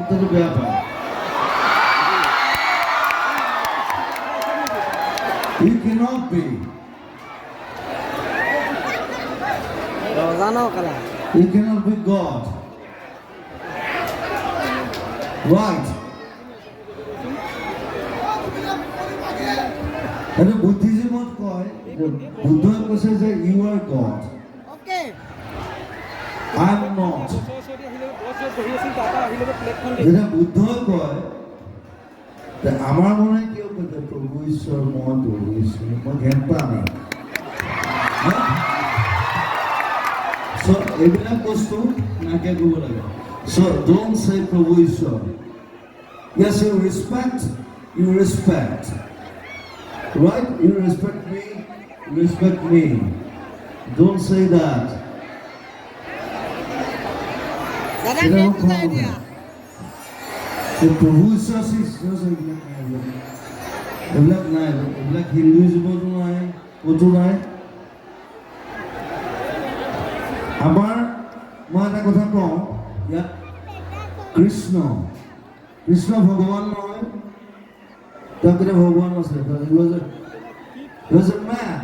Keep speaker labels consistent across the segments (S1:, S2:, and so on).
S1: কথাটো বেয়া পায়। You cannot be. You cannot be God. Right. And Buddhism what কয়, Buddha কৈছে যে you are God.
S2: Okay.
S1: I am not. যেটা বুদ্ধ কয় যে আমার মনে কিয় কৈছে প্ৰভু ঈশ্বৰ মই প্ৰভু ঈশ্বৰ মই জ্ঞান পোৱা নাই। So এইবিলাক বস্তু নাকে ক'ব লাগে। So don't say প্ৰভু ঈশ্বৰ. Yes, you respect. Right? You respect me. Don't say that. প্ৰভু ঈশ্বৰ এইবিলাক নাই, এইবিলাক হিন্দুইজমতো নাই, ক'তো নাই। আমাৰ মই এটা কথা কওঁ, ইয়াত কৃষ্ণ ভগৱান নহয়, তেওঁ কেতিয়া ভগৱান আছে, he was a man.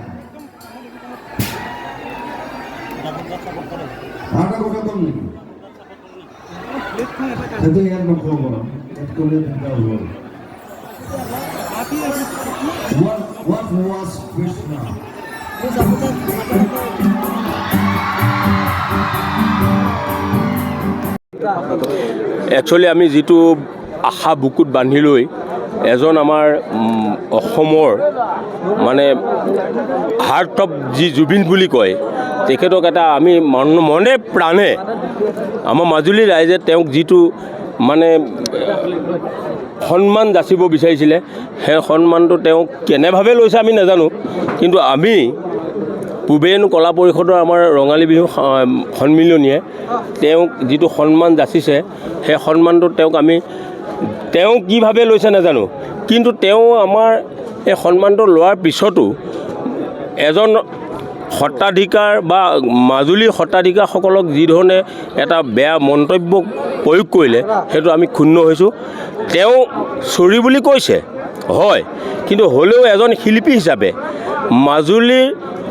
S1: আৰু এটা কথা কম নেকি? সেইটো ইয়াত নক'ব, ইয়াত ক'লে দিগদাৰ হ'ব। What was Krishna?
S3: একচুৱেলি আমি যিটো আশা বুকুত বান্ধি লৈ এজন আমাৰ অসমৰ মানে হাৰ্ট অফ যি জুবিন বুলি কয়, তেখেতক এটা আমি মনে প্ৰাণে আমাৰ মাজুলী ৰাইজে তেওঁক যিটো মানে সন্মান যাচিব বিচাৰিছিলে, সেই সন্মানটো তেওঁক কেনেভাৱে লৈছে আমি নাজানো, কিন্তু আমি পূবেন কলা পৰিষদৰ আমাৰ ৰঙালী বিহু সন্মিলনীয়ে তেওঁক যিটো সন্মান যাচিছে, সেই সন্মানটো তেওঁ কিভাৱে লৈছে নাজানো, কিন্তু তেওঁ আমাৰ এই সন্মানটো লোৱাৰ পিছতো এজন সত্ৰাধিকাৰ বা মাজুলীৰ সত্ৰাধিকাৰসকলক যিধৰণে এটা বেয়া মন্তব্য প্ৰয়োগ কৰিলে, সেইটো আমি ক্ষুণ্ণ হৈছোঁ। তেওঁ চৰি বুলি কৈছে হয়, কিন্তু হ'লেও এজন শিল্পী হিচাপে মাজুলীৰ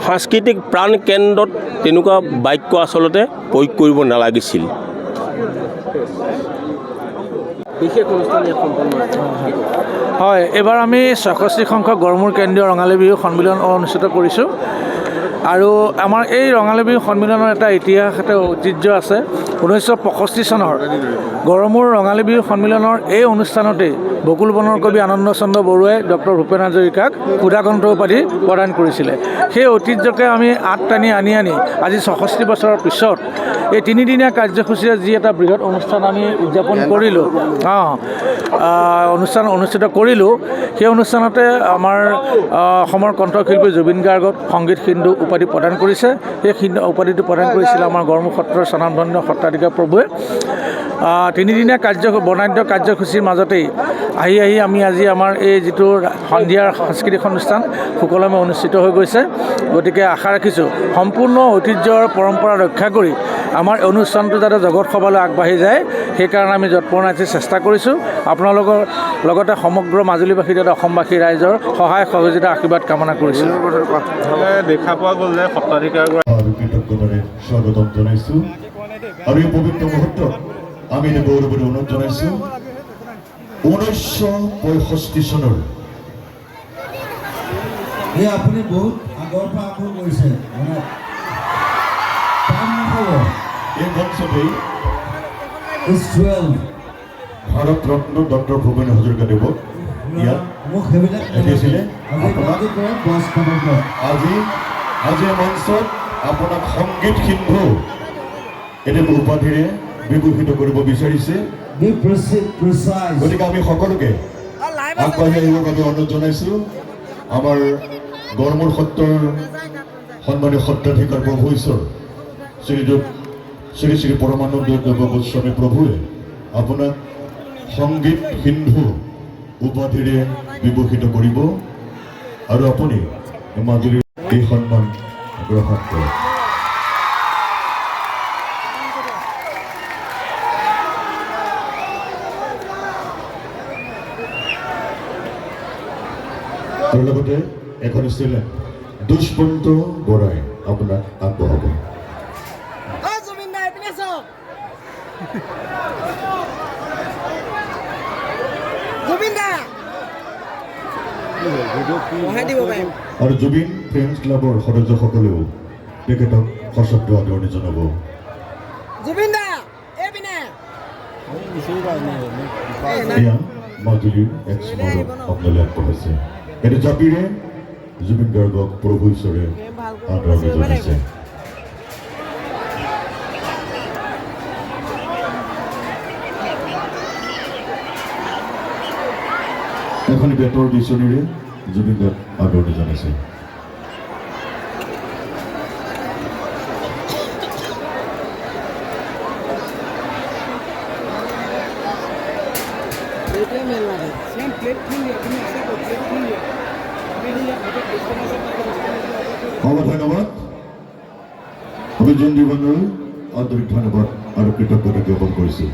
S3: সাংস্কৃতিক প্ৰাণ কেন্দ্ৰত তেনেকুৱা বাক্য আচলতে প্ৰয়োগ কৰিব নালাগিছিল।
S4: হয়, এইবাৰ আমি ৬৬ সংখ্যক গড়মূৰ কেন্দ্ৰীয় ৰঙালী বিহু সন্মিলন অনুষ্ঠিত কৰিছোঁ। আৰু আমাৰ এই ৰঙালী বিহু সন্মিলনৰ এটা ইতিহাস, এটা ঐতিহ্য আছে। 1965 চনৰ গড়মূৰ ৰঙালী বিহু সন্মিলনৰ এই অনুষ্ঠানতেই বকুল বনৰ কবি আনন্দ চন্দ্ৰ বৰুৱাই ডক্টৰ ভূপেন হাজৰিকাক সুধাকণ্ঠ উপাধি প্ৰদান কৰিছিলে। সেই ঐতিহ্যকে আমি টানি আনি আজি ৬৬ বছৰৰ পিছত এই তিনিদিনীয়া কাৰ্যসূচীৰে যি এটা বৃহৎ অনুষ্ঠান আমি উদযাপন কৰিলোঁ, অনুষ্ঠান অনুষ্ঠিত কৰিলোঁ, সেই অনুষ্ঠানতে আমাৰ অসমৰ কণ্ঠশিল্পী জুবিন গাৰ্গক সংগীত সিন্ধু উপাধি প্ৰদান কৰিছে। সেই উপাধিটো প্ৰদান কৰিছিলে আমাৰ গড়মূৰ সত্ৰৰ স্বনামধন্য সত্ৰাধিকাৰ প্ৰভুৱে। তিনিদিনীয়া বৰ্ণাঢ্য কাৰ্যসূচীৰ মাজতেই আহি আমি আজি আমাৰ এই যিটো সন্ধিয়াৰ সাংস্কৃতিক অনুষ্ঠান সুকলমে অনুষ্ঠিত হৈ গৈছে। গতিকে আশা ৰাখিছোঁ সম্পূৰ্ণ ঐতিহ্যৰ পৰম্পৰা ৰক্ষা কৰি আমাৰ অনুষ্ঠানটো যাতে জগত সভালৈ আগবাঢ়ি যায়, সেইকাৰণে আমি যৎপৰোনাস্তি চেষ্টা কৰিছোঁ। আপোনালোকৰ লগতে সমগ্ৰ মাজুলীবাসী তথা অসমবাসী ৰাইজৰ সহায় সহযোগিতা আশীৰ্বাদ কামনা কৰিছোঁ।
S5: দেখা পোৱা গ'ল যে সত্ৰাধিকাৰ কৃতজ্ঞতাৰে স্বাগতম জনাইছোঁ আৰু এই পবিত্ৰ মুহূৰ্তত আমি গৌৰৱেৰে অনুৰোধ জনাইছোঁ 1965 চনৰ
S1: আপুনি বহুত আগৰ পৰা আৰম্ভ কৰিছে,
S5: এই মঞ্চতেই
S1: 12
S5: ভাৰত ৰত্ন ডক্টৰ ভূপেন হাজৰিকাদেৱক ইয়াত এটিছিলে। আজি মঞ্চত আপোনাক সংগীত সিন্ধু এটি উপাধিৰে বিভূষিত কৰিব বিচাৰিছে। গতিকে আমি সকলোকে আগবাঢ়ি আহিবৰ বাবে অনুৰোধ জনাইছোঁ। আমাৰ গড়মূৰ সত্ৰৰ সন্মানীয় সত্ৰাধিকাৰ প্ৰভু ঈশ্বৰ শ্ৰীযুত শ্ৰী শ্ৰী পৰমানন্দ দেৱ গোস্বামী প্ৰভুৱে আপোনাক সংগীত সিন্ধু উপাধিৰে বিভূষিত কৰিব আৰু আপুনি মাজুলীৰ এই সন্মান গ্ৰহণ কৰে। আৰু লগতে এখন ষ্টুডেণ্ট দুষ্মন্ত বৰাই আপোনাক আগবঢ়াব। আৰু জুবিন ফ্ৰেণ্ডছ ক্লাবৰ সদস্যসকলেও তেখেতক সশব্দ আদৰণি জনাব। এয়া মাজুলীৰ এক স্মাৰক আপোনালৈ আগবঢ়াইছে। এইটো জাপিৰে জুবিন গাৰ্গক প্ৰভু ঈশ্বৰে আদৰণি জনাইছে। এখন বেতৰ বিচনীৰে জুবিন গাৰ্গ আদৰণি জনাইছে। ধন্যবাদ। অভিযান দিৱানৰ আন্তৰিক ধন্যবাদ আৰু কৃতজ্ঞতা জ্ঞাপন কৰিছোঁ।